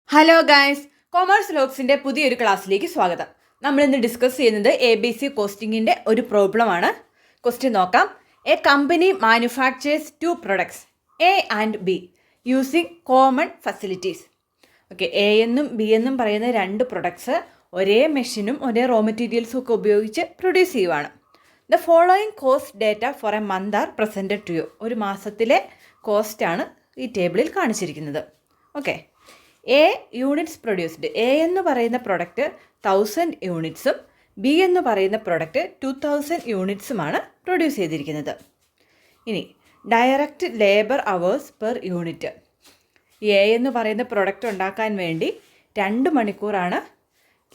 Hello guys, commerce ലോഗ്സിൻ്റെ പുതിയൊരു ക്ലാസ്സിലേക്ക് സ്വാഗതം. നമ്മൾ ഇന്ന് ഡിസ്കസ് ചെയ്യുന്നത് ABC കോസ്റ്റിങ്ങിൻ്റെ ഒരു പ്രോബ്ലമാണ്. ക്വസ്റ്റ്യൻ നോക്കാം. A company manufactures two products A and B using common facilities. Okay, A എന്നും ബി എന്നും പറയുന്ന രണ്ട് പ്രൊഡക്ട്സ് ഒരേ മെഷീനും ഒരേ റോ മെറ്റീരിയൽസും ഒക്കെ ഉപയോഗിച്ച് പ്രൊഡ്യൂസ് ചെയ്യുവാണ്. The following cost data for a month are presented to you. ഒരു മാസത്തിലെ കോസ്റ്റാണ് ഈ ടേബിളിൽ കാണിച്ചിരിക്കുന്നത്. Okay, A units produced. A എന്ന് പറയുന്ന പ്രൊഡക്റ്റ് 1000 യൂണിറ്റ്സും ബി എന്ന് പറയുന്ന പ്രൊഡക്റ്റ് 2000 യൂണിറ്റ്സുമാണ് പ്രൊഡ്യൂസ് ചെയ്തിരിക്കുന്നത്. ഇനി direct labour hours per unit. A എന്ന് പറയുന്ന പ്രൊഡക്റ്റ് ഉണ്ടാക്കാൻ വേണ്ടി 2 മണിക്കൂറാണ്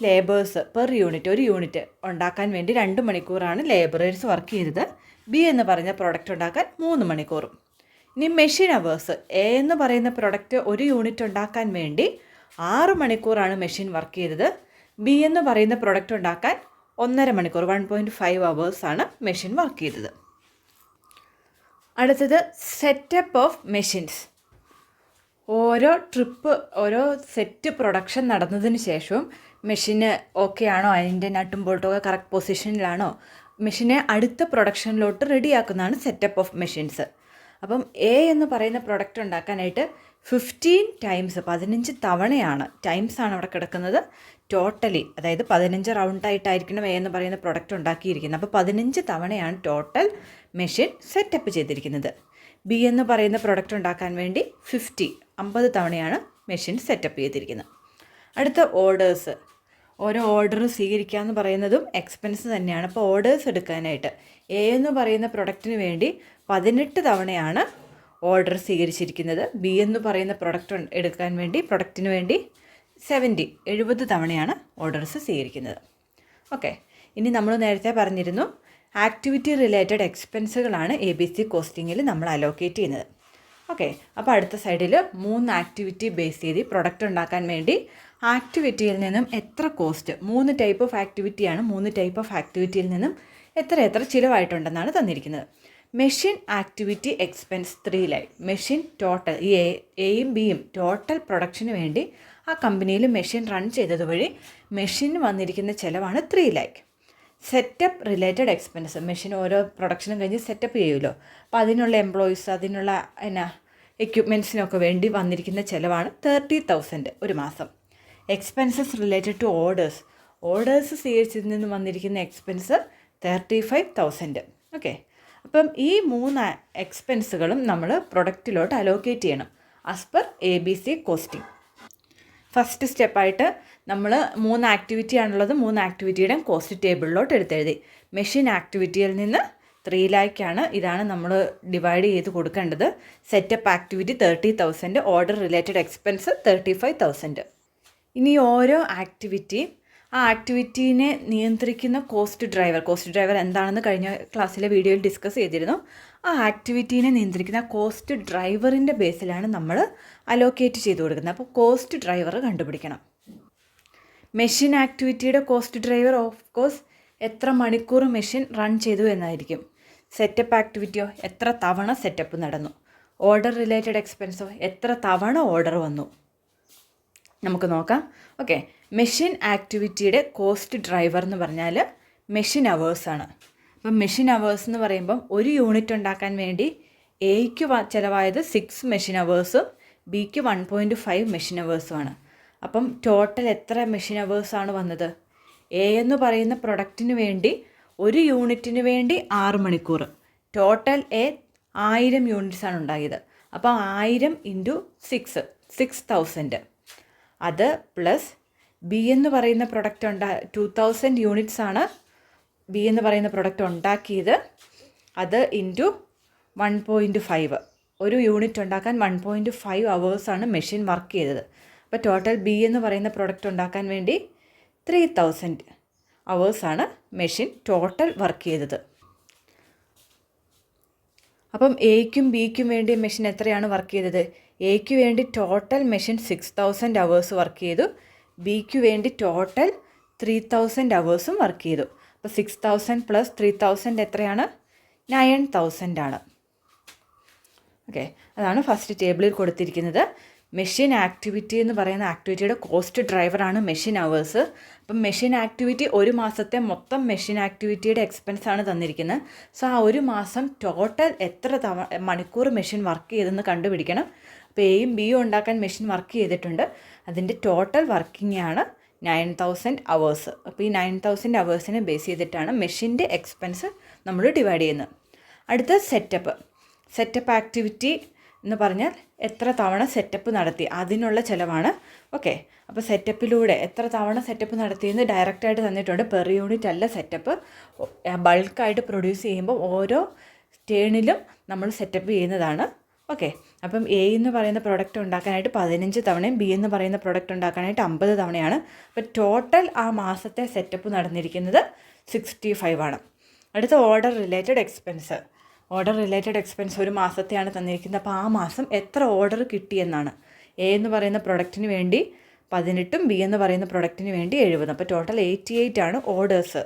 ലേബേഴ്സ് പെർ യൂണിറ്റ്, ഒരു യൂണിറ്റ് ഉണ്ടാക്കാൻ വേണ്ടി 2 മണിക്കൂറാണ് ലേബറേഴ്സ് വർക്ക് ചെയ്തത്. ബി എന്ന് പറയുന്ന പ്രൊഡക്റ്റ് ഉണ്ടാക്കാൻ 3 മണിക്കൂറും. ഇനി മെഷീൻ അവേഴ്സ്. എ എന്ന് പറയുന്ന പ്രൊഡക്റ്റ് ഒരു യൂണിറ്റ് ഉണ്ടാക്കാൻ വേണ്ടി 6 മണിക്കൂറാണ് മെഷീൻ വർക്ക് ചെയ്തത്. ബി എന്ന് പറയുന്ന പ്രൊഡക്റ്റ് ഉണ്ടാക്കാൻ 1.5 മണിക്കൂർ 1.5 അവേഴ്സാണ് മെഷീൻ വർക്ക് ചെയ്തത്. അടുത്തത് സെറ്റപ്പ് ഓഫ് മെഷീൻസ്. ഓരോ സെറ്റ് പ്രൊഡക്ഷൻ നടന്നതിന് ശേഷവും മെഷീന് ഓക്കെ ആണോ, അതിൻ്റെ നട്ടും ബോൾട്ടും ഒക്കെ കറക്റ്റ് പൊസിഷനിലാണോ, മെഷീനെ അടുത്ത പ്രൊഡക്ഷനിലോട്ട് റെഡിയാക്കുന്നതാണ് സെറ്റപ്പ് ഓഫ് മെഷീൻസ്. അപ്പം എ എന്ന് പറയുന്ന പ്രൊഡക്റ്റ് ഉണ്ടാക്കാനായിട്ട് 15 ടൈംസ് 15 തവണയാണ് ടൈംസാണ് അവിടെ കിടക്കുന്നത്. ടോട്ടലി, അതായത് 15 റൗണ്ടായിട്ടായിരിക്കണം എ എന്ന് പറയുന്ന പ്രൊഡക്റ്റ് ഉണ്ടാക്കിയിരിക്കുന്നത്. അപ്പോൾ 15 തവണയാണ് ടോട്ടൽ മെഷീൻ സെറ്റപ്പ് ചെയ്തിരിക്കുന്നത്. ബി എന്ന് പറയുന്ന പ്രൊഡക്റ്റ് ഉണ്ടാക്കാൻ വേണ്ടി 50 തവണയാണ് മെഷീൻ സെറ്റപ്പ് ചെയ്തിരിക്കുന്നത്. അടുത്ത ഓർഡേഴ്സ്. ഓരോ ഓർഡർ സ്വീകരിക്കുക എന്ന് പറയുന്നതും എക്സ്പെൻസ് തന്നെയാണ്. അപ്പോൾ ഓർഡേഴ്സ് എടുക്കാനായിട്ട് എ എന്ന് പറയുന്ന പ്രൊഡക്റ്റിന് വേണ്ടി 18 തവണയാണ് ഓർഡർ സ്വീകരിച്ചിരിക്കുന്നത്. ബി എന്ന് പറയുന്ന പ്രൊഡക്റ്റിന് വേണ്ടി 70 തവണയാണ് ഓർഡേഴ്സ് സ്വീകരിക്കുന്നത്. ഓക്കെ, ഇനി നമ്മൾ നേരത്തെ പറഞ്ഞിരുന്നു ആക്ടിവിറ്റി റിലേറ്റഡ് എക്സ്പെൻസുകളാണ് ABC കോസ്റ്റിങ്ങിൽ നമ്മൾ അലോക്കേറ്റ് ചെയ്യുന്നത്. ഓക്കെ, അപ്പോൾ അടുത്ത സൈഡിൽ 3 ആക്ടിവിറ്റി ബേസ് ചെയ്ത് പ്രൊഡക്റ്റ് ഉണ്ടാക്കാൻ വേണ്ടി ആക്ടിവിറ്റിയിൽ നിന്നും എത്ര കോസ്റ്റ്, 3 ടൈപ്പ് ഓഫ് ആക്ടിവിറ്റിയാണ്, 3 ടൈപ്പ് ഓഫ് ആക്ടിവിറ്റിയിൽ നിന്നും എത്ര ചിലവായിട്ടുണ്ടെന്നാണ് തന്നിരിക്കുന്നത്. Machine activity expense 3 lakh. Machine total, ഈ എയും ബിയും ടോട്ടൽ പ്രൊഡക്ഷന് വേണ്ടി ആ കമ്പനിയിൽ മെഷീൻ റൺ ചെയ്തത് വഴി മെഷീന് വന്നിരിക്കുന്ന ചിലവാണ് 3 lakh. Setup related expense, machine ഓരോ പ്രൊഡക്ഷനും കഴിഞ്ഞ് സെറ്റപ്പ് ചെയ്യുമല്ലോ, അപ്പോൾ അതിനുള്ള എംപ്ലോയീസ്, അതിനുള്ള എക്യുപ്മെൻറ്റ്സിനൊക്കെ വേണ്ടി വന്നിരിക്കുന്ന ചിലവാണ് 30,000 ഒരു മാസം. എക്സ്പെൻസസ് റിലേറ്റഡ് ടു ഓർഡേഴ്സ് സ്വീകരിച്ചതിൽ നിന്ന് വന്നിരിക്കുന്ന എക്സ്പെൻസ് 35,000. ഓക്കെ, അപ്പം ഈ 3 എക്സ്പെൻസുകളും നമ്മൾ പ്രൊഡക്റ്റിലോട്ട് അലോക്കേറ്റ് ചെയ്യണം as per ABC costing. First സ്റ്റെപ്പായിട്ട് നമ്മൾ 3 ആക്ടിവിറ്റി ആണുള്ളത്, 3 ആക്ടിവിറ്റിയുടെ കോസ്റ്റ് ടേബിളിലോട്ട് എടുത്തെഴുതി. മെഷീൻ ആക്ടിവിറ്റിയിൽ നിന്ന് 3 lakh ആണ്, ഇതാണ് നമ്മൾ ഡിവൈഡ് ചെയ്ത് കൊടുക്കേണ്ടത്. Setup activity 30,000, order related expense 35,000. ഇനി ഓരോ ആക്ടിവിറ്റിയും ആ ആക്ടിവിറ്റീനെ നിയന്ത്രിക്കുന്ന കോസ്റ്റ് ഡ്രൈവർ എന്താണെന്ന് കഴിഞ്ഞ ക്ലാസ്സിലെ വീഡിയോയിൽ ഡിസ്കസ് ചെയ്തിരുന്നു. ആ ആക്ടിവിറ്റീനെ നിയന്ത്രിക്കുന്ന കോസ്റ്റ് ഡ്രൈവറിൻ്റെ ബേസിലാണ് നമ്മൾ അലോക്കേറ്റ് ചെയ്ത് കൊടുക്കുന്നത്. അപ്പോൾ കോസ്റ്റ് ഡ്രൈവർ കണ്ടുപിടിക്കണം. മെഷീൻ ആക്ടിവിറ്റിയുടെ കോസ്റ്റ് ഡ്രൈവർ ഓഫ് കോഴ്സ് എത്ര മണിക്കൂർ മെഷീൻ റൺ ചെയ്തു എന്നായിരിക്കും. സെറ്റപ്പ് ആക്ടിവിറ്റിയോ എത്ര തവണ സെറ്റപ്പ് നടന്നു. ഓർഡർ റിലേറ്റഡ് എക്സ്പെൻസോ എത്ര തവണ ഓർഡർ വന്നു. നമുക്ക് നോക്കാം. ഓക്കെ, മെഷീൻ ആക്ടിവിറ്റിയുടെ കോസ്റ്റ് ഡ്രൈവർ എന്ന് പറഞ്ഞാൽ മെഷീൻ അവേഴ്സാണ്. അപ്പം മെഷീൻ അവേഴ്സ് എന്ന് പറയുമ്പം ഒരു യൂണിറ്റ് ഉണ്ടാക്കാൻ വേണ്ടി എയ്ക്ക് ചിലവായത് 6 മെഷീൻ അവേഴ്സും ബിക്ക് 1.5 മെഷീൻ അവേഴ്സുമാണ്. അപ്പം ടോട്ടൽ എത്ര മെഷീൻ അവേഴ്സാണ് വന്നത്? എ എന്ന് പറയുന്ന പ്രൊഡക്റ്റിന് വേണ്ടി ഒരു യൂണിറ്റിന് വേണ്ടി 6 മണിക്കൂർ. ടോട്ടൽ 1000 യൂണിറ്റ്സാണ് ഉണ്ടായത്. അപ്പോൾ 1000 × 6,000. അത് പ്ലസ് ബി എന്ന് പറയുന്ന പ്രൊഡക്റ്റ് 2000 യൂണിറ്റ്സാണ് ബി എന്ന് പറയുന്ന പ്രൊഡക്റ്റ് ഉണ്ടാക്കിയത്. അത് ഇൻറ്റു 1.5, ഒരു യൂണിറ്റ് ഉണ്ടാക്കാൻ 1.5 അവേഴ്സാണ് മെഷീൻ വർക്ക് ചെയ്തത്. അപ്പോൾ ടോട്ടൽ ബി എന്ന് പറയുന്ന പ്രൊഡക്റ്റ് ഉണ്ടാക്കാൻ വേണ്ടി 3000 അവേഴ്സാണ് മെഷീൻ ടോട്ടൽ വർക്ക് ചെയ്തത്. അപ്പം എയ്ക്കും ബിക്കും വേണ്ടി മെഷീൻ എത്രയാണ് വർക്ക് ചെയ്തത്? എയ്ക്ക് വേണ്ടി ടോട്ടൽ മെഷീൻ 6000 അവേഴ്സ് വർക്ക് ചെയ്തു. ബിക്ക് വേണ്ടി ടോട്ടൽ 3000 അവേഴ്സും വർക്ക് ചെയ്തു. അപ്പോൾ 6000 + 3000 എത്രയാണ്? 9000 ആണ്. ഓക്കെ, അതാണ് ഫസ്റ്റ് ടേബിളിൽ കൊടുത്തിരിക്കുന്നത്. മെഷീൻ ആക്ടിവിറ്റി എന്ന് പറയുന്ന ആക്ടിവിറ്റിയുടെ കോസ്റ്റ് ഡ്രൈവറാണ് മെഷീൻ അവേഴ്സ്. അപ്പം മെഷീൻ ആക്ടിവിറ്റി ഒരു മാസത്തെ മൊത്തം മെഷീൻ ആക്ടിവിറ്റിയുടെ എക്സ്പെൻസാണ് തന്നിരിക്കുന്നത്. സോ ആ ഒരു മാസം ടോട്ടൽ എത്ര മണിക്കൂർ മെഷീൻ വർക്ക് ചെയ്തെന്ന് കണ്ടുപിടിക്കണം. അപ്പോൾ എയും ബിയും ഉണ്ടാക്കാൻ മെഷീൻ വർക്ക് ചെയ്തിട്ടുണ്ട്. അതിൻ്റെ ടോട്ടൽ വർക്കിംഗ് ആണ് 9000 അവേഴ്സ്. അപ്പോൾ ഈ 9000 അവേഴ്സിനെ ബേസ് ചെയ്തിട്ടാണ് മെഷീൻ്റെ എക്സ്പെൻസ് നമ്മൾ ഡിവൈഡ് ചെയ്യുന്നത്. അടുത്ത സെറ്റപ്പ് ആക്ടിവിറ്റി എന്ന് പറഞ്ഞാൽ എത്ര തവണ സെറ്റപ്പ് നടത്തി അതിനുള്ള ചിലവാണ്. ഓക്കെ, അപ്പോൾ സെറ്റപ്പിലൂടെ എത്ര തവണ സെറ്റപ്പ് നടത്തിയെന്ന് ഡയറക്റ്റായിട്ട് തന്നിട്ടുണ്ട്. പെർ യൂണിറ്റ് അല്ല സെറ്റപ്പ്. ബൾക്കായിട്ട് പ്രൊഡ്യൂസ് ചെയ്യുമ്പോൾ ഓരോ ടേണിലും നമ്മൾ സെറ്റപ്പ് ചെയ്യുന്നതാണ്. ഓക്കെ, അപ്പം എ എന്ന് പറയുന്ന പ്രൊഡക്റ്റ് ഉണ്ടാക്കാനായിട്ട് 15 തവണയും ബി എന്ന് പറയുന്ന പ്രൊഡക്റ്റ് ഉണ്ടാക്കാനായിട്ട് 50 തവണയാണ്. അപ്പോൾ ടോട്ടൽ ആ മാസത്തെ സെറ്റപ്പ് നടന്നിരിക്കുന്നത് 65 ആണ്. അടുത്ത ഓർഡർ റിലേറ്റഡ് എക്സ്പെൻസ് ഒരു മാസത്തെയാണ് തന്നിരിക്കുന്നത്. അപ്പോൾ ആ മാസം എത്ര ഓർഡർ കിട്ടിയെന്നാണ്. എ എന്ന് പറയുന്ന പ്രൊഡക്റ്റിന് വേണ്ടി 18ഉം ബി എന്ന് പറയുന്ന പ്രൊഡക്റ്റിന് വേണ്ടി 70. അപ്പോൾ ടോട്ടൽ 88 ആണ് ഓർഡേഴ്സ്.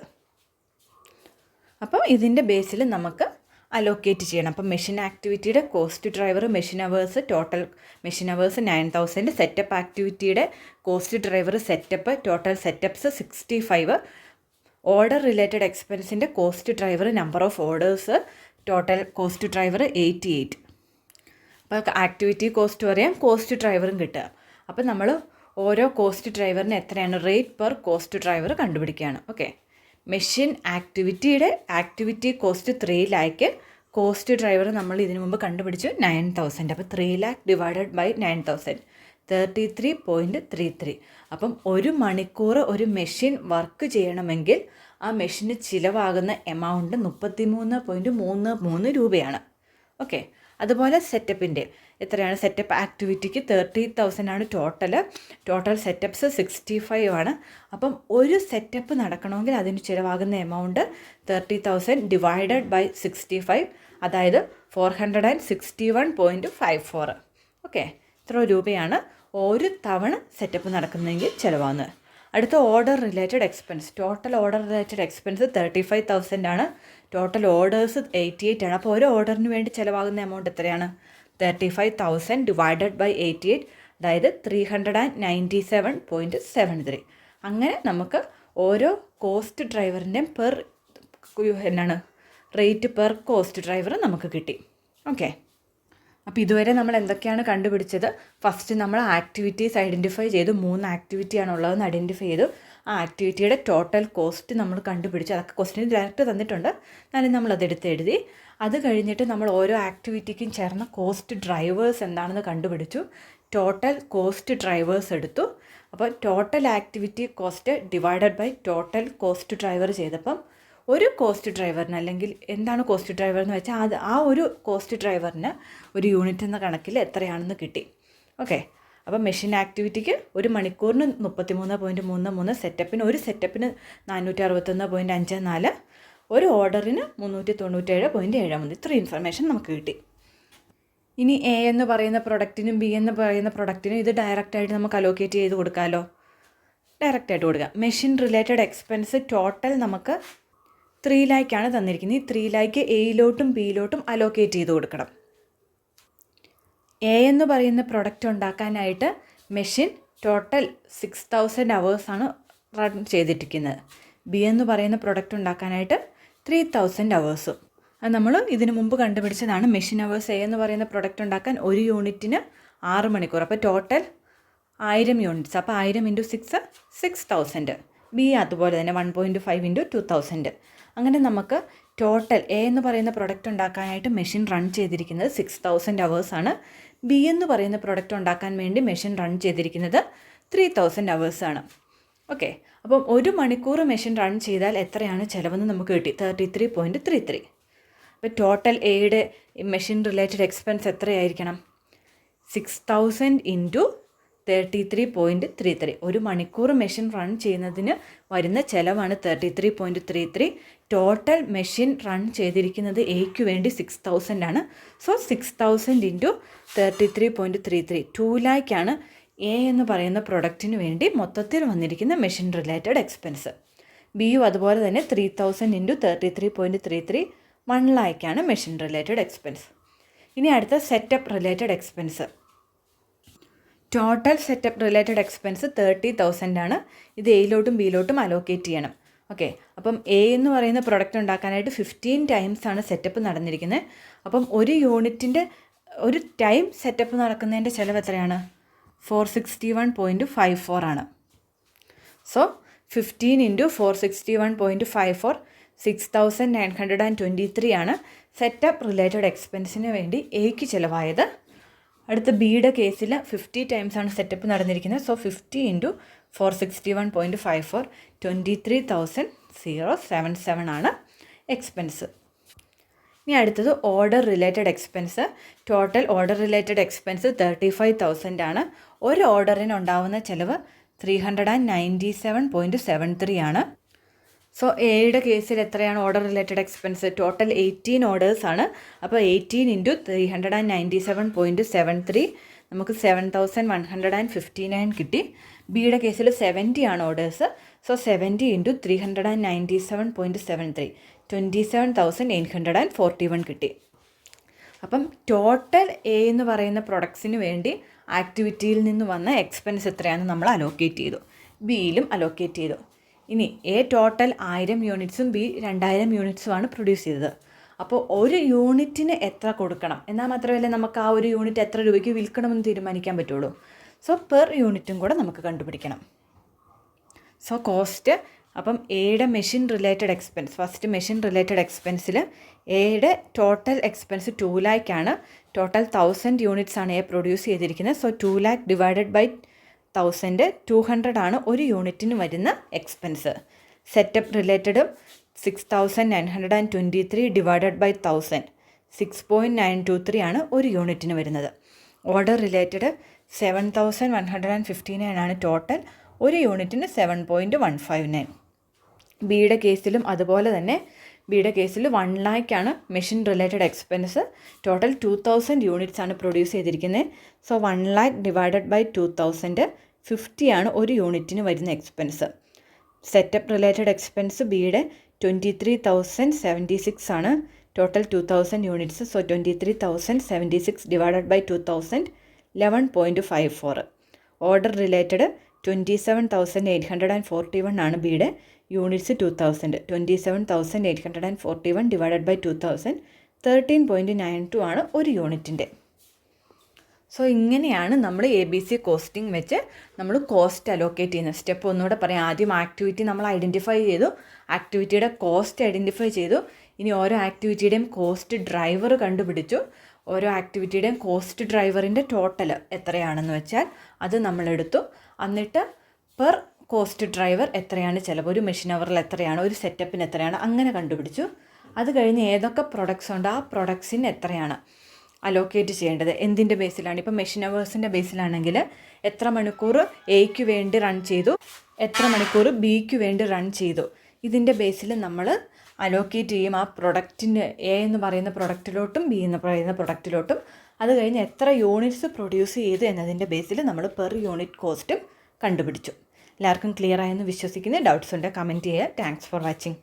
അപ്പം ഇതിൻ്റെ ബേസിൽ നമുക്ക് അലോക്കേറ്റ് ചെയ്യണം. അപ്പം മെഷീൻ ആക്ടിവിറ്റിയുടെ cost driver machine hours, total machine hours 9000. Setup ആക്ടിവിറ്റിയുടെ cost driver setup, total setups 65. Order related എക്സ്പെൻസിൻ്റെ cost driver number of orders, total cost driver 88. അപ്പോൾ ആക്ടിവിറ്റി കോസ്റ്റ് പറയാം, കോസ്റ്റ് ഡ്രൈവറും കിട്ടുക. അപ്പോൾ നമ്മൾ ഓരോ കോസ്റ്റ് ഡ്രൈവറിന് എത്രയാണ് റേറ്റ് പെർ കോസ്റ്റ് ഡ്രൈവർ കണ്ടുപിടിക്കുകയാണ്. ഓക്കെ, മെഷീൻ ആക്ടിവിറ്റിയുടെ activity cost 3 lakh, cost driver നമ്മൾ ഇതിനു മുമ്പ് കണ്ടുപിടിച്ചു 9000. അപ്പോൾ 3 ലാക്ക് ഡിവൈഡഡ് ബൈ 9000 33.33. അപ്പം ഒരു മണിക്കൂർ ഒരു മെഷീൻ വർക്ക് ചെയ്യണമെങ്കിൽ ആ മെഷീന് ചിലവാകുന്ന എമൗണ്ട് 33.33 രൂപയാണ്. ഓക്കെ, അതുപോലെ സെറ്റപ്പിൻ്റെ എത്രയാണ്? സെറ്റപ്പ് ആക്ടിവിറ്റിക്ക് 30,000 ആണ് ടോട്ടൽ സെറ്റപ്പ്സ് 65 ആണ്. അപ്പം ഒരു സെറ്റപ്പ് നടക്കണമെങ്കിൽ അതിന് ചിലവാകുന്ന എമൗണ്ട് 30,000 ഡിവൈഡഡ് ബൈ 65, അതായത് 461.54. ഓക്കെ, ഇത്ര രൂപയാണ് ഒരു തവണ സെറ്റപ്പ് നടക്കുന്നതെങ്കിൽ ചിലവാകുന്നത്. അടുത്ത order related expense. Total order related expense 35,000 ആണ്. ടോട്ടൽ ഓർഡേഴ്സ് 88 ആണ്. അപ്പോൾ ഒരു ഓർഡറിന് വേണ്ടി ചിലവാകുന്ന എമൗണ്ട് എത്രയാണ്? 35,000 ഡിവൈഡഡ് ബൈ 88, അതായത് 397.73. അങ്ങനെ നമുക്ക് ഓരോ കോസ്റ്റ് ഡ്രൈവറിൻ്റെയും റേറ്റ് പെർ കോസ്റ്റ് ഡ്രൈവർ നമുക്ക് കിട്ടി. ഓക്കെ, അപ്പോൾ ഇതുവരെ നമ്മൾ എന്തൊക്കെയാണ് കണ്ടുപിടിച്ചത്? ഫസ്റ്റ് നമ്മൾ ആക്ടിവിറ്റീസ് ഐഡൻറ്റിഫൈ ചെയ്തു. 3 ആക്ടിവിറ്റിയാണ് ഉള്ളതെന്ന് ഐഡൻറ്റിഫൈ ചെയ്തു. ആ ആക്ടിവിറ്റിയുടെ ടോട്ടൽ കോസ്റ്റ് നമ്മൾ കണ്ടുപിടിച്ചു. അതൊക്കെ ക്വസ്റ്റിന് ഡയറക്റ്റ് തന്നിട്ടുണ്ട്, എന്നാലും നമ്മളതെടുത്ത് എഴുതി. അത് കഴിഞ്ഞിട്ട് നമ്മൾ ഓരോ ആക്ടിവിറ്റിക്കും ചേർന്ന കോസ്റ്റ് ഡ്രൈവേഴ്സ് എന്താണെന്ന് കണ്ടുപിടിച്ചു. ടോട്ടൽ കോസ്റ്റ് ഡ്രൈവേഴ്സ് എടുത്തു. അപ്പോൾ total activity cost divided by total cost driver ചെയ്തപ്പം ഒരു കോസ്റ്റ് ഡ്രൈവറിന്, അല്ലെങ്കിൽ എന്താണ് കോസ്റ്റ് ഡ്രൈവർ എന്ന് വെച്ചാൽ ആ ഒരു കോസ്റ്റ് ഡ്രൈവറിന് ഒരു യൂണിറ്റ് എന്ന കണക്കിൽ എത്രയാണെന്ന് കിട്ടി. ഓക്കെ, അപ്പോൾ മെഷീൻ ആക്ടിവിറ്റിക്ക് ഒരു മണിക്കൂറിന് 33.33, ഒരു സെറ്റപ്പിന് 461.54, ഒരു ഓർഡറിന് 397.73. ഇത്ര ഇൻഫർമേഷൻ നമുക്ക് കിട്ടി. ഇനി എ എന്ന് പറയുന്ന പ്രൊഡക്റ്റിനും ബി എന്ന് പറയുന്ന പ്രൊഡക്റ്റിനും ഇത് ഡയറക്റ്റായിട്ട് നമുക്ക് അലോക്കേറ്റ് ചെയ്ത് കൊടുക്കാമല്ലോ. ഡയറക്റ്റായിട്ട് കൊടുക്കാം. മെഷീൻ റിലേറ്റഡ് എക്സ്പെൻസ് ടോട്ടൽ നമുക്ക് 3 ലാക്കാണ് തന്നിരിക്കുന്നത്. ഈ 3 ലാക്ക് എയിലോട്ടും ബിയിലോട്ടും അലോക്കേറ്റ് ചെയ്ത് കൊടുക്കണം. എ എന്ന് പറയുന്ന പ്രൊഡക്റ്റ് ഉണ്ടാക്കാനായിട്ട് മെഷീൻ ടോട്ടൽ 6000 അവേഴ്സാണ് റൺ ചെയ്തിരിക്കുന്നത്. ബി എന്ന് പറയുന്ന പ്രൊഡക്റ്റ് ഉണ്ടാക്കാനായിട്ട് 3000 അവേഴ്സും. അത് നമ്മൾ ഇതിനു മുമ്പ് കണ്ടുപിടിച്ചതാണ്. മെഷീൻ അവേഴ്സ് എ എന്ന് പറയുന്ന പ്രൊഡക്റ്റ് ഉണ്ടാക്കാൻ ഒരു യൂണിറ്റിന് 6 മണിക്കൂർ. അപ്പോൾ ടോട്ടൽ 1000 യൂണിറ്റ്സ്. അപ്പോൾ 1000 × 6 6000. ബി അതുപോലെ തന്നെ 1.5 × 2000. അങ്ങനെ നമുക്ക് ടോട്ടൽ എ എന്ന് പറയുന്ന പ്രൊഡക്റ്റ് ഉണ്ടാക്കാനായിട്ട് മെഷീൻ റൺ ചെയ്തിരിക്കുന്നത് 6000 അവേഴ്സാണ്. ബി എന്ന് പറയുന്ന പ്രൊഡക്റ്റ് ഉണ്ടാക്കാൻ വേണ്ടി മെഷീൻ റൺ ചെയ്തിരിക്കുന്നത് 3000 അവേഴ്സാണ്. ഓക്കെ, അപ്പം ഒരു മണിക്കൂർ മെഷീൻ റൺ ചെയ്താൽ എത്രയാണ് ചിലവെന്ന് നമുക്ക് കിട്ടി? 33.33. അപ്പോൾ ടോട്ടൽ എയുടെ മെഷീൻ റിലേറ്റഡ് എക്സ്പെൻസ് എത്രയായിരിക്കണം? 6000 × 33.33. ഒരു മണിക്കൂർ മെഷീൻ റൺ ചെയ്യുന്നതിന് വരുന്ന ചിലവാണ് 33.33. ടോട്ടൽ മെഷീൻ റൺ ചെയ്തിരിക്കുന്നത് എയ്ക്ക് വേണ്ടി 6000 ആണ്. സോ 6000 × 33.33 2 ലാക്കാണ് എ എന്ന് പറയുന്ന പ്രൊഡക്റ്റിന് വേണ്ടി മൊത്തത്തിൽ വന്നിരിക്കുന്ന മെഷീൻ റിലേറ്റഡ് എക്സ്പെൻസ്. ബിയും അതുപോലെ തന്നെ 3000 × 33.33 1 ലാക്കാണ് മെഷീൻ റിലേറ്റഡ് എക്സ്പെൻസ്. ഇനി അടുത്ത setup related expense. Total setup related expense 30,000 ആണ്. ഇത് എയിലോട്ടും ബിയിലോട്ടും അലോക്കേറ്റ് ചെയ്യണം. ഓക്കെ, അപ്പം എ എന്ന് പറയുന്ന പ്രൊഡക്റ്റ് ഉണ്ടാക്കാനായിട്ട് 15 ടൈംസ് ആണ് സെറ്റപ്പ് നടന്നിരിക്കുന്നത്. അപ്പം ഒരു യൂണിറ്റിൻ്റെ ഒരു ടൈം സെറ്റപ്പ് നടക്കുന്നതിൻ്റെ ചിലവ് എത്രയാണ്? 461.54 ആണ്. സോ 15 × 461.54 6,923 ആണ് സെറ്റപ്പ് റിലേറ്റഡ് എക്സ്പെൻസിന് വേണ്ടി എക്ക് ചിലവായത്. അടുത്ത ബിയുടെ കേസിൽ 50 ടൈംസ് ആണ് സെറ്റപ്പ് നടന്നിരിക്കുന്നത്. സോ 50 × 461.54 23,077 ആണ് എക്സ്പെൻസ്. ഇനി അടുത്തത് order related expense. Total order related expense 35,000 ആണ്. ഒരു ഓർഡറിന് ഉണ്ടാവുന്ന ചിലവ് 397.73 ആണ്. സോ എയുടെ കേസിൽ എത്രയാണ് order related expense? Total 18 orders ആണ്. അപ്പോൾ 18 × 397.73 നമുക്ക് 7,159 കിട്ടി. ബിയുടെ കേസിൽ 70 ആണ് ഓർഡേഴ്സ്. സോ 70 × 397.73 27,841 കിട്ടി. അപ്പം ടോട്ടൽ എ എന്ന് പറയുന്ന പ്രൊഡക്ട്സിന് വേണ്ടി ആക്ടിവിറ്റിയിൽ നിന്ന് വന്ന എക്സ്പെൻസ് എത്രയാണെന്ന് നമ്മൾ അലോക്കേറ്റ് ചെയ്തു. ബിയിലും അലോക്കേറ്റ് ചെയ്തു. ഇനി എ ടോട്ടൽ 1000 യൂണിറ്റ്സും ബി 2000 യൂണിറ്റ്സുമാണ് പ്രൊഡ്യൂസ് ചെയ്തത്. അപ്പോൾ ഒരു യൂണിറ്റിന് എത്ര കൊടുക്കണം എന്നാൽ മാത്രമല്ല നമുക്ക് ആ ഒരു യൂണിറ്റ് എത്ര രൂപയ്ക്ക് വിൽക്കണമെന്ന് തീരുമാനിക്കാൻ പറ്റുള്ളൂ. സോ പെർ യൂണിറ്റും കൂടെ നമുക്ക് കണ്ടുപിടിക്കണം. സോ കോസ്റ്റ്, അപ്പം എയുടെ machine related expense, first machine related എക്സ്പെൻസിൽ എയുടെ ടോട്ടൽ എക്സ്പെൻസ് 2 lakh ആണ്. ടോട്ടൽ 1000 യൂണിറ്റ്സ് ആണ് എ പ്രൊഡ്യൂസ് ചെയ്തിരിക്കുന്നത്. സോ 2 lakh ഡിവൈഡഡ് ബൈ 1000 200 ആണ് ഒരു യൂണിറ്റിന് വരുന്ന എക്സ്പെൻസ്. സെറ്റപ്പ് റിലേറ്റഡും 6,923 ഡിവൈഡഡ് ബൈ 1000 6.923 ആണ് ഒരു യൂണിറ്റിന് വരുന്നത്. ഓർഡർ റിലേറ്റഡ് 7,159 ആണ് ടോട്ടൽ, ഒരു യൂണിറ്റിന് 7.159. ബിയുടെ കേസിലും അതുപോലെ തന്നെ. ബിയുടെ കേസിൽ 1 lakh ആണ് machine related expense. Total 2,000 units ആണ് പ്രൊഡ്യൂസ് ചെയ്തിരിക്കുന്നത്. സോ 1 lakh ഡിവൈഡഡ് ബൈ 2,000 50 ആണ് ഒരു യൂണിറ്റിന് വരുന്ന എക്സ്പെൻസ്. സെറ്റപ്പ് റിലേറ്റഡ് എക്സ്പെൻസ് ബിയുടെ 23,076 ആണ്. Total 2,000 units. So 23,076 divided by 2,000 11.54. Order related 27,841 ആണ് ബിയുടെ യൂണിറ്റ്സ്. 27,841 ഡിവൈഡഡ് ബൈ 2,000 13.92 ആണ് ഒരു യൂണിറ്റിൻ്റെ. സോ ഇങ്ങനെയാണ് നമ്മൾ ABC കോസ്റ്റിംഗ് വെച്ച് നമ്മൾ കോസ്റ്റ് അലോക്കേറ്റ് ചെയ്യുന്നത്. സ്റ്റെപ്പ് ഒന്നുകൂടെ പറയാം. ആദ്യം ആക്ടിവിറ്റി നമ്മൾ ഐഡൻറ്റിഫൈ ചെയ്തു, ആക്ടിവിറ്റിയുടെ കോസ്റ്റ് ഐഡൻറ്റിഫൈ ചെയ്തു. ഇനി ഓരോ ആക്ടിവിറ്റിയുടെയും കോസ്റ്റ് ഡ്രൈവർ കണ്ടുപിടിച്ചു. ഓരോ ആക്ടിവിറ്റിയുടെയും കോസ്റ്റ് ഡ്രൈവറിൻ്റെ ടോട്ടൽ എത്രയാണെന്ന് വെച്ചാൽ അത് നമ്മളെടുത്തു. എന്നിട്ട് പെർ കോസ്റ്റ് ഡ്രൈവർ എത്രയാണ് ചിലവ്, ഒരു മെഷീൻ അവറിൽ എത്രയാണ്, ഒരു സെറ്റപ്പിന് എത്രയാണ്, അങ്ങനെ കണ്ടുപിടിച്ചു. അത് കഴിഞ്ഞ് ഏതൊക്കെ പ്രൊഡക്ട്സ് ഉണ്ട് ആ പ്രൊഡക്ട്സിന് എത്രയാണ് അലോക്കേറ്റ് ചെയ്യേണ്ടത്, എന്തിൻ്റെ ബേസിലാണ്. ഇപ്പോൾ മെഷീൻ അവേഴ്സിൻ്റെ ബേസിലാണെങ്കിൽ എത്ര മണിക്കൂർ എയ്ക്ക് വേണ്ടി റൺ ചെയ്തു, എത്ര മണിക്കൂർ ബിക്ക് വേണ്ടി റൺ ചെയ്തു, ഇതിൻ്റെ ബേസിൽ നമ്മൾ അലോക്കേറ്റ് ചെയ്യും ആ പ്രൊഡക്റ്റിന്. എ എന്ന് പറയുന്ന പ്രൊഡക്റ്റിലോട്ടും ബി എന്ന് പറയുന്ന പ്രൊഡക്റ്റിലോട്ടും. അത് കഴിഞ്ഞ് എത്ര യൂണിറ്റ്സ് പ്രൊഡ്യൂസ് ചെയ്തു എന്നതിൻ്റെ ബേസിൽ നമ്മൾ പെർ യൂണിറ്റ് കോസ്റ്റും കണ്ടുപിടിച്ചു. എല്ലാവർക്കും ക്ലിയർ ആയെന്ന് വിശ്വസിക്കുന്നു. ഡൗട്ട്സ് ഉണ്ടെങ്കിൽ കമൻറ്റ് ചെയ്യുക. Thanks for watching.